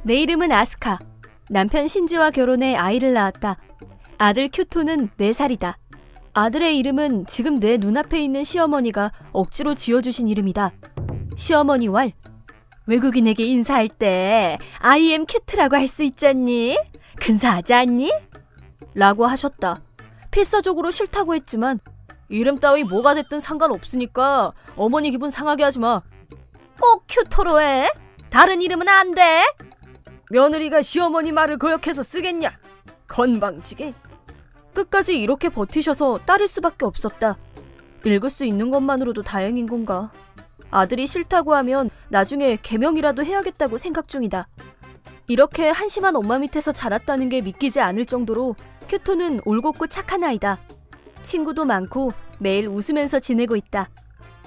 내 이름은 아스카. 남편 신지와 결혼해 아이를 낳았다. 아들 큐토는 4살이다. 아들의 이름은 지금 내 눈앞에 있는 시어머니가 억지로 지어주신 이름이다. 시어머니 왈. 외국인에게 인사할 때 I am 큐트라고 할 수 있잖니? 근사하지 않니? 라고 하셨다. 필사적으로 싫다고 했지만 이름 따위 뭐가 됐든 상관없으니까 어머니 기분 상하게 하지 마. 꼭 큐토로 해? 다른 이름은 안 돼? 며느리가 시어머니 말을 거역해서 쓰겠냐? 건방지게. 끝까지 이렇게 버티셔서 따를 수밖에 없었다. 읽을 수 있는 것만으로도 다행인 건가? 아들이 싫다고 하면 나중에 개명이라도 해야겠다고 생각 중이다. 이렇게 한심한 엄마 밑에서 자랐다는 게 믿기지 않을 정도로 큐토는 올곧고 착한 아이다. 친구도 많고 매일 웃으면서 지내고 있다.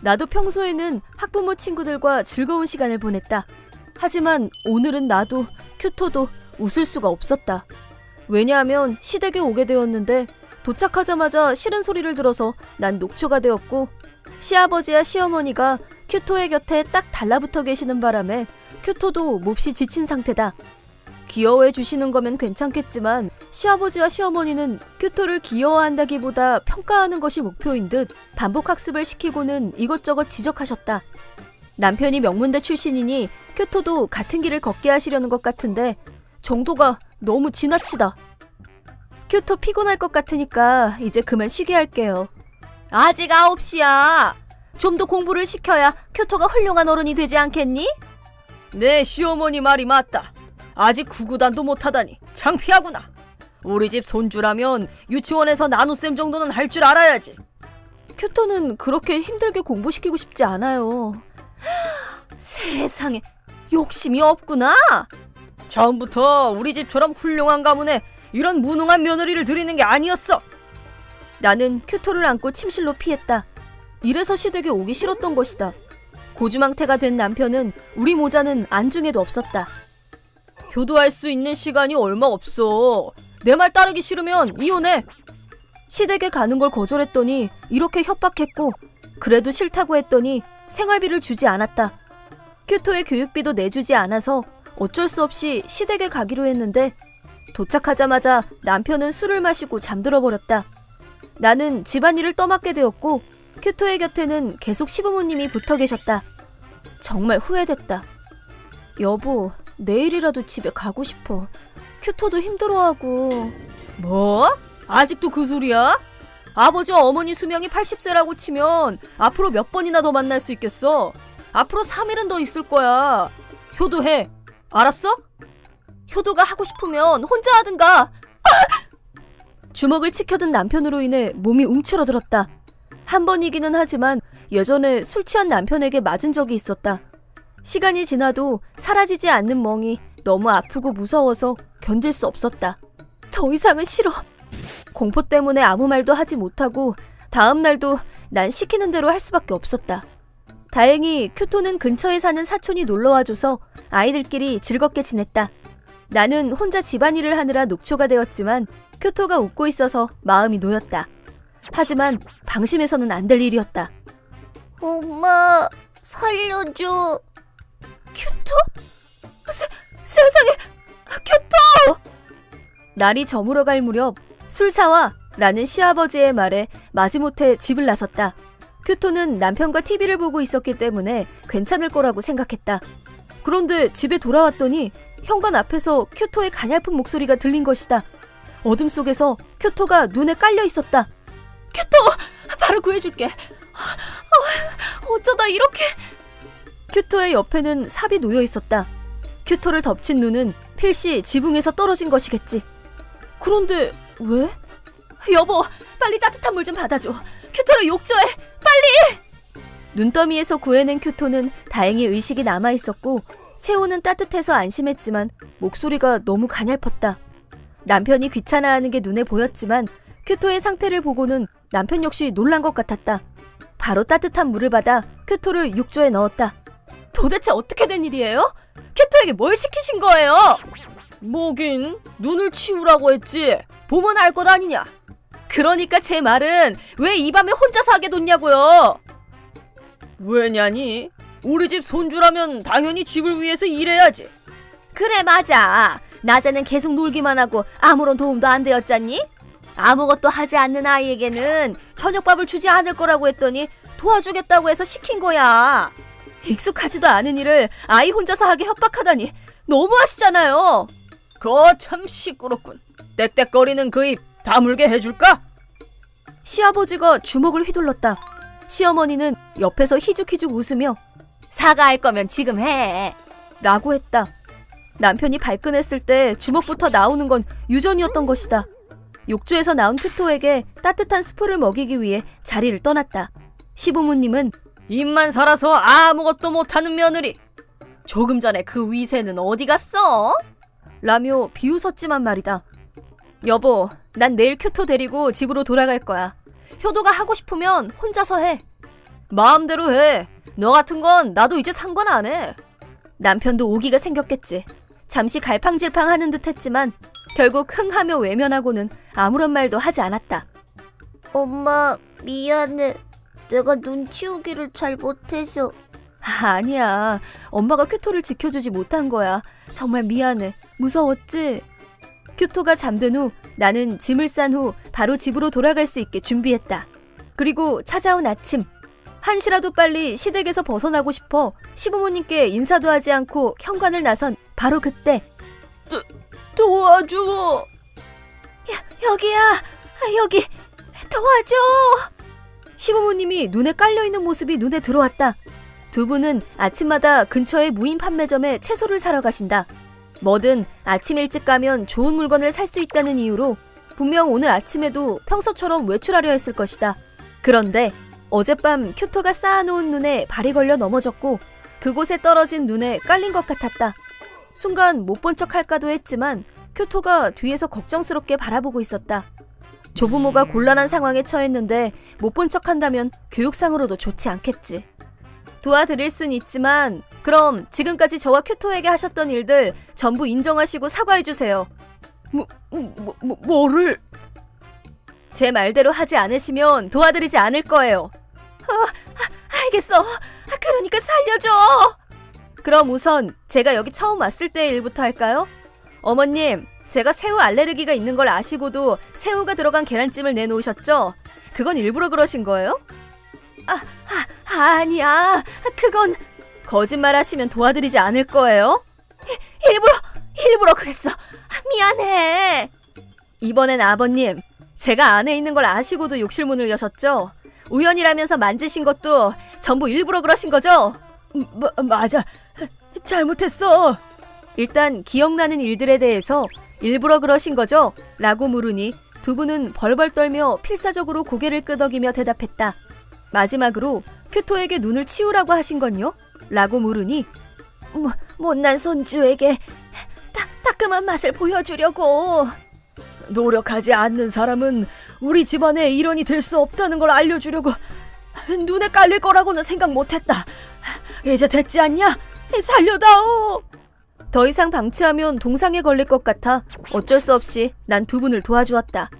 나도 평소에는 학부모 친구들과 즐거운 시간을 보냈다. 하지만 오늘은 나도 큐토도 웃을 수가 없었다. 왜냐하면 시댁에 오게 되었는데 도착하자마자 싫은 소리를 들어서 난 녹초가 되었고 시아버지와 시어머니가 큐토의 곁에 딱 달라붙어 계시는 바람에 큐토도 몹시 지친 상태다. 귀여워해 주시는 거면 괜찮겠지만 시아버지와 시어머니는 큐토를 귀여워한다기보다 평가하는 것이 목표인 듯 반복 학습을 시키고는 이것저것 지적하셨다. 남편이 명문대 출신이니 큐토도 같은 길을 걷게 하시려는 것 같은데 정도가 너무 지나치다. 큐토 피곤할 것 같으니까 이제 그만 쉬게 할게요. 아직 9시야. 좀 더 공부를 시켜야 큐토가 훌륭한 어른이 되지 않겠니? 네, 시어머니 말이 맞다. 아직 구구단도 못하다니 창피하구나. 우리 집 손주라면 유치원에서 나눗셈 정도는 할 줄 알아야지. 큐토는 그렇게 힘들게 공부시키고 싶지 않아요. 세상에, 욕심이 없구나. 처음부터 우리 집처럼 훌륭한 가문에 이런 무능한 며느리를 들이는 게 아니었어. 나는 큐토를 안고 침실로 피했다. 이래서 시댁에 오기 싫었던 것이다. 고주망태가 된 남편은 우리 모자는 안중에도 없었다. 효도할 수 있는 시간이 얼마 없어. 내 말 따르기 싫으면 이혼해. 시댁에 가는 걸 거절했더니 이렇게 협박했고 그래도 싫다고 했더니 생활비를 주지 않았다. 큐토의 교육비도 내주지 않아서 어쩔 수 없이 시댁에 가기로 했는데 도착하자마자 남편은 술을 마시고 잠들어 버렸다. 나는 집안일을 떠맡게 되었고 큐토의 곁에는 계속 시부모님이 붙어 계셨다. 정말 후회됐다. 여보, 내일이라도 집에 가고 싶어. 큐토도 힘들어하고. 뭐? 아직도 그 소리야? 아버지와 어머니 수명이 80세라고 치면 앞으로 몇 번이나 더 만날 수 있겠어? 앞으로 3일은 더 있을 거야. 효도해. 알았어? 효도가 하고 싶으면 혼자 하든가. 주먹을 치켜든 남편으로 인해 몸이 움츠러들었다. 한 번이기는 하지만 예전에 술 취한 남편에게 맞은 적이 있었다. 시간이 지나도 사라지지 않는 멍이 너무 아프고 무서워서 견딜 수 없었다. 더 이상은 싫어. 공포 때문에 아무 말도 하지 못하고 다음 날도 난 시키는 대로 할 수밖에 없었다. 다행히 큐토는 근처에 사는 사촌이 놀러와줘서 아이들끼리 즐겁게 지냈다. 나는 혼자 집안일을 하느라 녹초가 되었지만 큐토가 웃고 있어서 마음이 놓였다. 하지만 방심해서는 안 될 일이었다. 엄마, 살려줘. 큐토? 세상에! 큐토! 날이 저물어갈 무렵 술 사와 라는 시아버지의 말에 마지못해 집을 나섰다. 큐토는 남편과 TV를 보고 있었기 때문에 괜찮을 거라고 생각했다. 그런데 집에 돌아왔더니 현관 앞에서 큐토의 가냘픈 목소리가 들린 것이다. 어둠 속에서 큐토가 눈에 깔려 있었다. 큐토! 바로 구해줄게. 어쩌다 이렇게... 큐토의 옆에는 삽이 놓여 있었다. 큐토를 덮친 눈은 필시 지붕에서 떨어진 것이겠지. 그런데 왜? 여보, 빨리 따뜻한 물 좀 받아줘. 큐토를 욕조해, 빨리! 눈더미에서 구해낸 큐토는 다행히 의식이 남아있었고 체온은 따뜻해서 안심했지만 목소리가 너무 가냘펐다. 남편이 귀찮아하는 게 눈에 보였지만 큐토의 상태를 보고는 남편 역시 놀란 것 같았다. 바로 따뜻한 물을 받아 큐토를 욕조에 넣었다. 도대체 어떻게 된 일이에요? 큐토에게 뭘 시키신 거예요? 뭐긴, 눈을 치우라고 했지. 보면 알 것 아니냐. 그러니까 제 말은 왜 이 밤에 혼자서 하게 뒀냐고요. 왜냐니? 우리 집 손주라면 당연히 집을 위해서 일해야지. 그래, 맞아. 낮에는 계속 놀기만 하고 아무런 도움도 안 되었잖니? 아무것도 하지 않는 아이에게는 저녁밥을 주지 않을 거라고 했더니 도와주겠다고 해서 시킨 거야. 익숙하지도 않은 일을 아이 혼자서 하게 협박하다니 너무하시잖아요. 그거 참 시끄럽군. 떽떽거리는 그 입 다물게 해줄까? 시아버지가 주먹을 휘둘렀다. 시어머니는 옆에서 희죽희죽 웃으며 사과할 거면 지금 해 라고 했다. 남편이 발끈했을 때 주먹부터 나오는 건 유전이었던 것이다. 욕조에서 나온 큐토에게 따뜻한 스프를 먹이기 위해 자리를 떠났다. 시부모님은 입만 살아서 아무것도 못하는 며느리, 조금 전에 그 위세는 어디 갔어? 라며 비웃었지만 말이다. 여보, 난 내일 큐토 데리고 집으로 돌아갈 거야. 효도가 하고 싶으면 혼자서 해. 마음대로 해. 너 같은 건 나도 이제 상관 안 해. 남편도 오기가 생겼겠지. 잠시 갈팡질팡하는 듯 했지만 결국 흥하며 외면하고는 아무런 말도 하지 않았다. 엄마, 미안해. 내가 눈 치우기를 잘 못해서. 아니야. 엄마가 큐토를 지켜주지 못한 거야. 정말 미안해. 무서웠지? 큐토가 잠든 후 나는 짐을 싼 후 바로 집으로 돌아갈 수 있게 준비했다. 그리고 찾아온 아침. 한시라도 빨리 시댁에서 벗어나고 싶어 시부모님께 인사도 하지 않고 현관을 나선 바로 그때. 도와줘. 여기야. 여기. 도와줘. 시부모님이 눈에 깔려있는 모습이 눈에 들어왔다. 두 분은 아침마다 근처의 무인 판매점에 채소를 사러 가신다. 뭐든 아침 일찍 가면 좋은 물건을 살 수 있다는 이유로 분명 오늘 아침에도 평소처럼 외출하려 했을 것이다. 그런데 어젯밤 큐토가 쌓아놓은 눈에 발이 걸려 넘어졌고 그곳에 떨어진 눈에 깔린 것 같았다. 순간 못 본 척 할까도 했지만 큐토가 뒤에서 걱정스럽게 바라보고 있었다. 조부모가 곤란한 상황에 처했는데 못 본 척 한다면 교육상으로도 좋지 않겠지. 도와드릴 순 있지만 그럼 지금까지 저와 큐토에게 하셨던 일들 전부 인정하시고 사과해주세요. 뭐를? 제 말대로 하지 않으시면 도와드리지 않을 거예요. 알겠어. 그러니까 살려줘. 그럼 우선 제가 여기 처음 왔을 때의 일부터 할까요? 어머님, 제가 새우 알레르기가 있는 걸 아시고도 새우가 들어간 계란찜을 내놓으셨죠? 그건 일부러 그러신 거예요? 아니야. 그건 거짓말 하시면 도와드리지 않을 거예요. 일부러 그랬어. 미안해. 이번엔 아버님, 제가 안에 있는 걸 아시고도 욕실문을 여셨죠? 우연이라면서 만지신 것도 전부 일부러 그러신 거죠? 맞아. 잘못했어. 일단 기억나는 일들에 대해서 일부러 그러신 거죠? 라고 물으니 두 분은 벌벌 떨며 필사적으로 고개를 끄덕이며 대답했다. 마지막으로 큐토에게 눈을 치우라고 하신 건요? 라고 물으니 못난 손주에게 따끔한 맛을 보여주려고. 노력하지 않는 사람은 우리 집안의 일원이 될 수 없다는 걸 알려주려고. 눈에 깔릴 거라고는 생각 못했다. 이제 됐지 않냐? 살려다오. 더 이상 방치하면 동상에 걸릴 것 같아 어쩔 수 없이 난 두 분을 도와주었다.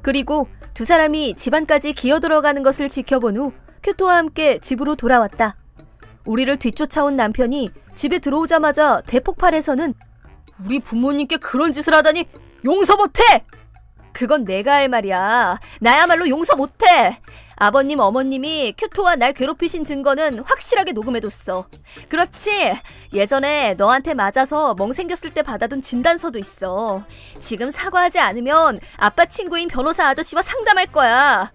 그리고 두 사람이 집안까지 기어들어가는 것을 지켜본 후 큐토와 함께 집으로 돌아왔다. 우리를 뒤쫓아온 남편이 집에 들어오자마자 대폭발해서는 우리 부모님께 그런 짓을 하다니 용서 못해! 그건 내가 할 말이야. 나야말로 용서 못해. 아버님, 어머님이 큐토와 날 괴롭히신 증거는 확실하게 녹음해뒀어. 그렇지, 예전에 너한테 맞아서 멍 생겼을 때 받아둔 진단서도 있어. 지금 사과하지 않으면 아빠 친구인 변호사 아저씨와 상담할 거야.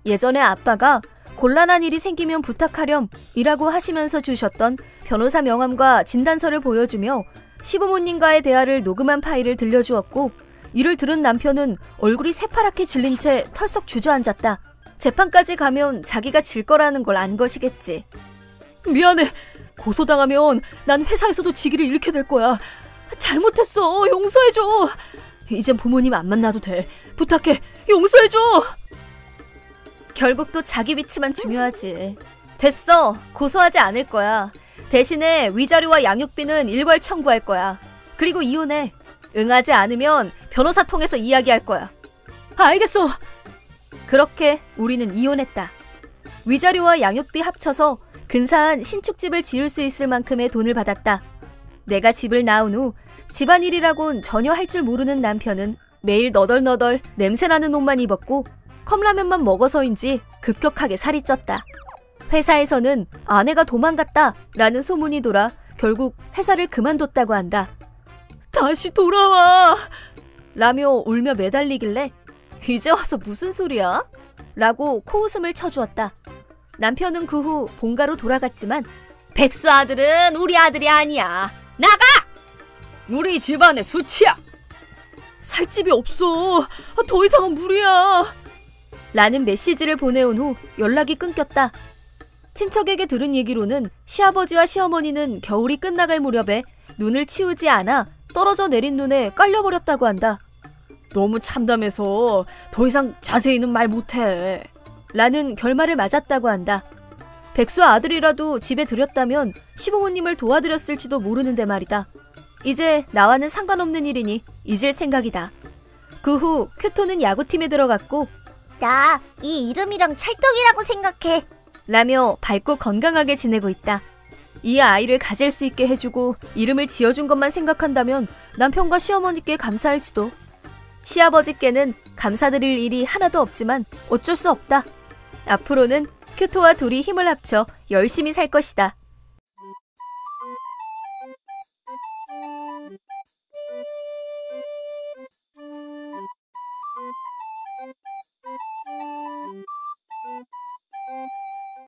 예전에 아빠가 곤란한 일이 생기면 부탁하렴 이라고 하시면서 주셨던 변호사 명함과 진단서를 보여주며 시부모님과의 대화를 녹음한 파일을 들려주었고, 이를 들은 남편은 얼굴이 새파랗게 질린 채 털썩 주저앉았다. 재판까지 가면 자기가 질 거라는 걸 안 것이겠지. 미안해. 고소당하면 난 회사에서도 직위를 잃게 될 거야. 잘못했어. 용서해줘. 이젠 부모님 안 만나도 돼. 부탁해. 용서해줘. 결국 또 자기 위치만 중요하지. 됐어. 고소하지 않을 거야. 대신에 위자료와 양육비는 일괄 청구할 거야. 그리고 이혼해. 응하지 않으면 변호사 통해서 이야기할 거야. 알겠어. 그렇게 우리는 이혼했다. 위자료와 양육비 합쳐서 근사한 신축집을 지을 수 있을 만큼의 돈을 받았다. 내가 집을 나온 후 집안일이라곤 전혀 할 줄 모르는 남편은 매일 너덜너덜 냄새나는 옷만 입었고 컵라면만 먹어서인지 급격하게 살이 쪘다. 회사에서는 아내가 도망갔다 라는 소문이 돌아 결국 회사를 그만뒀다고 한다. 다시 돌아와! 라며 울며 매달리길래 이제 와서 무슨 소리야? 라고 코웃음을 쳐주었다. 남편은 그 후 본가로 돌아갔지만 백수 아들은 우리 아들이 아니야. 나가! 우리 집안의 수치야. 살 집이 없어. 더 이상은 무리야. 라는 메시지를 보내온 후 연락이 끊겼다. 친척에게 들은 얘기로는 시아버지와 시어머니는 겨울이 끝나갈 무렵에 눈을 치우지 않아 떨어져 내린 눈에 깔려버렸다고 한다. 너무 참담해서 더 이상 자세히는 말 못해. 라는 결말을 맞았다고 한다. 백수 아들이라도 집에 들였다면 시부모님을 도와드렸을지도 모르는데 말이다. 이제 나와는 상관없는 일이니 잊을 생각이다. 그 후 큐토는 야구팀에 들어갔고 나 이 이름이랑 찰떡이라고 생각해. 라며 밝고 건강하게 지내고 있다. 이 아이를 가질 수 있게 해주고 이름을 지어준 것만 생각한다면 남편과 시어머니께 감사할지도. 시아버지께는 감사드릴 일이 하나도 없지만 어쩔 수 없다. 앞으로는 큐토와 둘이 힘을 합쳐 열심히 살 것이다.